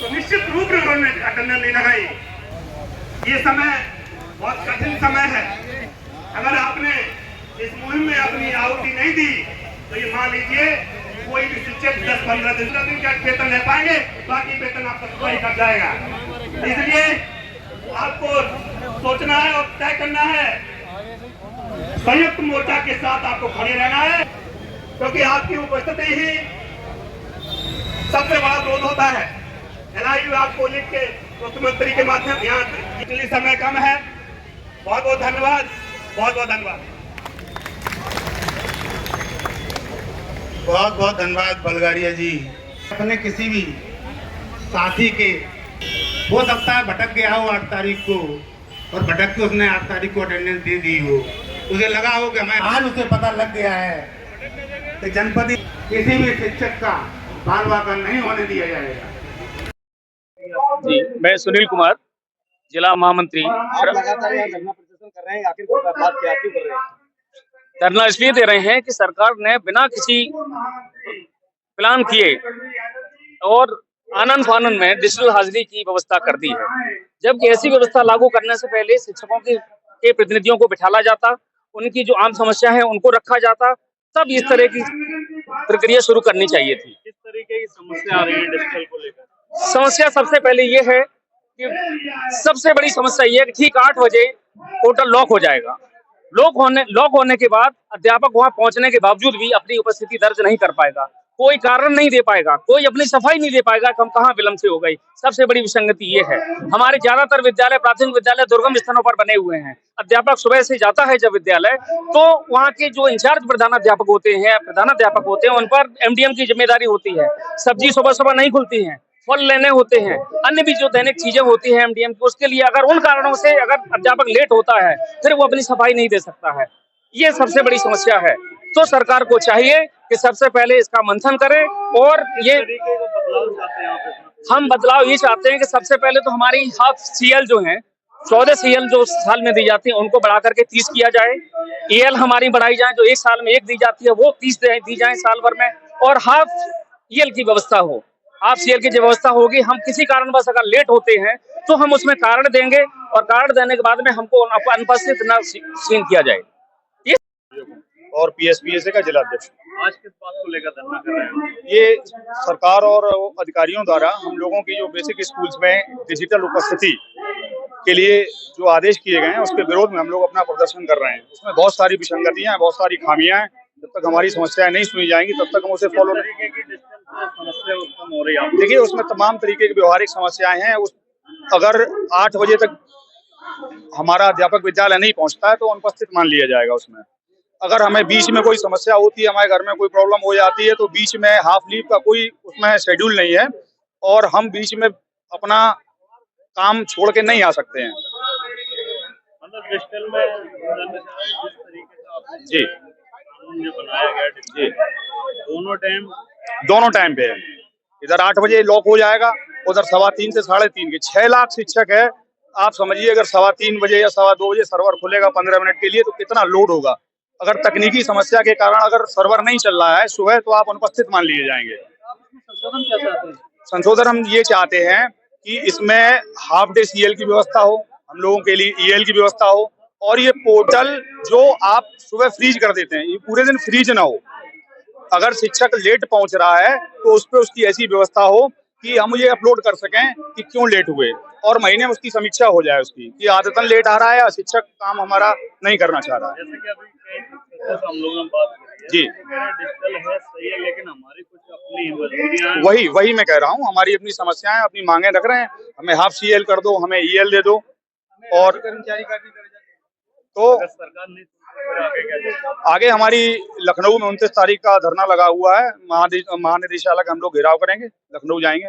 तो निश्चित रूप में उन्होंने अटेंडेंस नहीं लगाई। ये समय बहुत कठिन समय है। अगर आपने इस मुहिम में अपनी आहुति नहीं दी तो ये मान लीजिए कोई भी शिक्षक 10-15 दिन का वेतन ले पाएंगे, बाकी वेतन आप सबको ही कट जाएगा। इसलिए आपको सोचना है और तय करना है, संयुक्त मोर्चा के साथ आपको खड़े रहना है, क्योंकि आपकी उपस्थिति ही सबसे बड़ा विरोध होता है। एनआई विभाग को लिख के मुख्यमंत्री के माध्यम, यहाँ इतनी समय कम है। बहुत बहुत धन्यवाद, बहुत बहुत धन्यवाद, बहुत बहुत धन्यवाद बलगाड़िया जी। अपने किसी भी साथी के हो सकता है भटक गया हो 8 तारीख को, और भटक के उसने 8 तारीख को अटेंडेंस दे दी हो, उसे लगा हो कि हमें आज उसे पता लग गया है कि जनपद किसी भी शिक्षक का बाल वाकई नहीं होने दिया जाएगा। जी, मैं सुनील कुमार, जिला महामंत्री। लगातार यहाँ धरना प्रदर्शन कर रहे हैं, आखिर बात क्या क्यों कर रहे हैं? धरना इसलिए दे रहे हैं कि सरकार ने बिना किसी प्लान किए और आनन फानन में डिजिटल हाजिरी की व्यवस्था कर दी है। जबकि ऐसी व्यवस्था लागू करने से पहले शिक्षकों के प्रतिनिधियों को बिठाला जाता, उनकी जो आम समस्या है उनको रखा जाता, तब इस तरह की प्रक्रिया शुरू करनी चाहिए थी। किस तरीके की समस्या आ रही है डिजिटल को लेकर? समस्या सबसे पहले ये है कि सबसे बड़ी समस्या ये है कि ठीक 8 बजे पोर्टल लॉक हो जाएगा। लॉक होने के बाद अध्यापक वहां पहुंचने के बावजूद भी अपनी उपस्थिति दर्ज नहीं कर पाएगा, कोई कारण नहीं दे पाएगा, कोई अपनी सफाई नहीं दे पाएगा कि हम कहाँ विलंब से हो गई। सबसे बड़ी विसंगति ये है। हमारे ज्यादातर विद्यालय, प्राथमिक विद्यालय दुर्गम स्थानों पर बने हुए हैं। अध्यापक सुबह से जाता है जब विद्यालय, तो वहाँ के जो इंचार्ज प्रधानाध्यापक होते हैं, प्रधानाध्यापक होते हैं, उन पर एमडीएम की जिम्मेदारी होती है। सब्जी सुबह सुबह नहीं खुलती है, फल लेने होते हैं, अन्य भी जो दैनिक चीजें होती हैं एमडीएम की, उसके लिए अगर उन कारणों से अगर अध्यापक लेट होता है, फिर वो अपनी सफाई नहीं दे सकता है। ये सबसे बड़ी समस्या है। तो सरकार को चाहिए कि सबसे पहले इसका मंथन करे, और ये हम बदलाव ये चाहते हैं कि सबसे पहले तो हमारी हाफ सीएल जो है, 14 सीएल जो साल में दी जाती है उनको बढ़ा करके 30 किया जाए। ईएल हमारी बढ़ाई जाए, जो 1 साल में 1 दी जाती है वो 30 दी जाए साल भर में, और हाफ ईएल की व्यवस्था हो। हाफ सीएल की जो व्यवस्था होगी, हम किसी कारणवश अगर लेट होते हैं तो हम उसमें कारण देंगे, और कारण देने के बाद में हमको अनुपस्थित न सीन किया जाए। और पीएसपीएसए का जिला अध्यक्ष। आज किस बात को लेकर धरना कर रहे हैं? ये सरकार और अधिकारियों द्वारा हम लोगों की जो बेसिक स्कूल्स में डिजिटल उपस्थिति के लिए जो आदेश किए गए हैं उसके विरोध में हम लोग अपना प्रदर्शन कर रहे हैं। उसमें बहुत सारी विसंगतियां हैं, बहुत सारी खामियां हैं। जब तक हमारी समस्याएं नहीं सुनी जाएंगी तब तक हम उसे फॉलो नहीं। देखिए, उसमें तमाम तरीके की व्यवहारिक समस्याएं हैं। अगर 8 बजे तक हमारा अध्यापक विद्यालय नहीं पहुंचता है तो अनुपस्थित मान लिया जाएगा उसमें। अगर हमें बीच में कोई समस्या होती है, हमारे घर में कोई प्रॉब्लम हो जाती है, तो बीच में हाफ लीव का कोई उसमें शेड्यूल नहीं है, और हम बीच में अपना काम छोड़ के नहीं आ सकते हैं। मतलब डिजिटल में जिस तरीके से जी बनाया गया जी, दोनों टाइम पे है। इधर 8 बजे लॉक हो जाएगा, उधर 3:15 से 3:30 के 6 लाख शिक्षक है। आप समझिए, अगर 3:15 बजे या 2:15 बजे सर्वर खुलेगा 15 मिनट के लिए तो कितना लोड होगा। अगर तकनीकी समस्या के कारण अगर सर्वर नहीं चल रहा है सुबह, तो आप अनुपस्थित मान लिए जाएंगे। संशोधन क्या चाहते हैं? संशोधन हम ये चाहते हैं कि इसमें हाफ डे सीएल की व्यवस्था हो, हम लोगों के लिए ईएल की व्यवस्था हो, और ये पोर्टल जो आप सुबह फ्रीज कर देते हैं, ये पूरे दिन फ्रीज ना हो। अगर शिक्षक लेट पहुंच रहा है तो उस पर उसकी ऐसी व्यवस्था हो कि हम ये अपलोड कर सकें कि क्यों लेट हुए, और महीने में उसकी समीक्षा हो जाए उसकी कि आदतन लेट आ रहा है या शिक्षक काम हमारा नहीं करना चाह रहा है। जैसे कि अभी हम लोगों ने बात जी, डिजिटल है सही है, लेकिन हमारी कुछ अपनी मजबूरियां, वही मैं कह रहा हूँ, हमारी अपनी समस्याएं, अपनी मांगे रख रहे हैं। हमें हाफ सीएल कर दो, हमें ईएल दे दो, और कर्मचारी का भी तो सरकार ने आगे हमारी लखनऊ में 29 तारीख का धरना लगा हुआ है। महानिदेशालय का हम लोग घेराव करेंगे, लखनऊ जाएंगे।